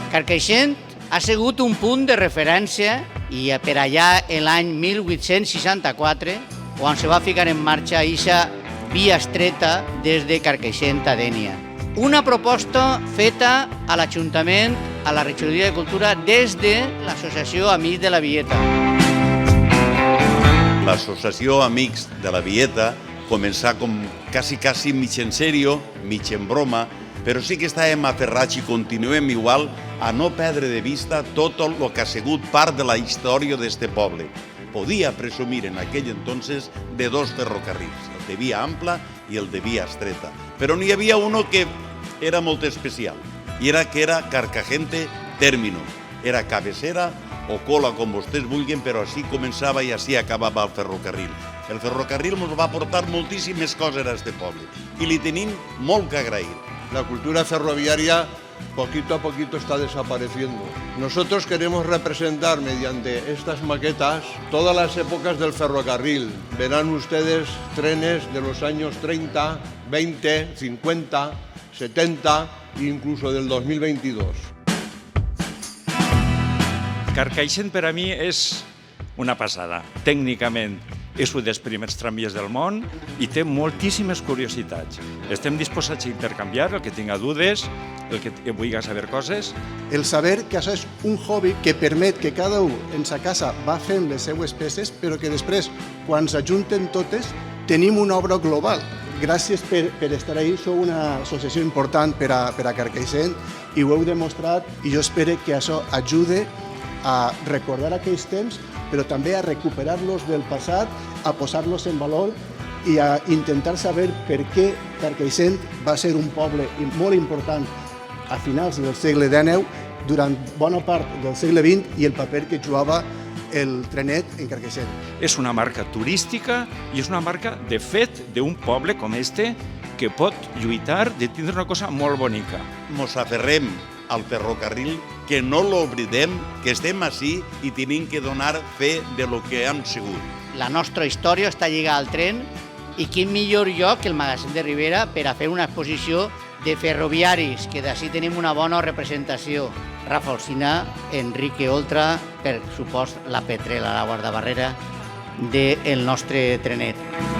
Carcaixent ha sigut un punt de referència i per allà l'any 1864, quan se va ficar en marxa aquesta via estreta des de Carcaixent a Dénia. Una proposta feta a l'Ajuntament, a la Regidoria de Cultura, des de l'Associació Amics de la Vieta. L'Associació Amics de la Vieta començà com quasi mig en sèrio, mig en broma, però sí que estàvem aferrats i continuem igual a no perdre de vista tot el que ha sigut part de la història d'este poble. Podia presumir en aquell entonces de dos ferrocarrils, el de via ampla i el de via estreta. Però n'hi havia uno que era molt especial, i era que era Carcagente Término. Era cabecera o cola, com vostès vulguin, però així començava i així acabava el ferrocarril. El ferrocarril ens va aportar moltíssimes coses a este poble i li tenim molt que agrair. La cultura ferroviaria poquito a poquito está desapareciendo. Nosotros queremos representar mediante estas maquetas todas las épocas del ferrocarril. Verán ustedes trenes de los años 30, 20, 50, 70 e incluso del 2022. Carcaixent per a mi és una passada. Tècnicament és un dels primers tramvies del món i té moltíssimes curiositats. Estem disposats a intercanviar el que tinga dudes, el que vulgui saber coses. El saber que això és un hobby que permet que cada un en sa casa va fent les seues peces, però que després, quan s'ajunten totes, tenim una obra global. Gràcies per estar ahí, sou una associació important per a Carcaixent i ho heu demostrat i jo espero que això ajude a recordar aquells temps, però també a recuperar-los del passat, a posar-los en valor i a intentar saber per què Carcaixent va ser un poble molt important a finals del segle XIX, durant bona part del segle XX i el paper que jugava el trenet en Carcaixent. És una marca turística i és una marca de fet d'un poble com este que pot lluitar de tindre una cosa molt bonica. Mos aferrem al ferrocarril, que no l'oblidem, que estem ací i tenim que donar fe de lo que hem sigut. La nostra història està lligada al tren i quin millor lloc que el magatzem de Ribera per a fer una exposició de ferroviaris, que d'ací tenim una bona representació. Rafa Alsina, Enrique Oltra, per supost la Petrela, la guardabarrera del nostre trenet.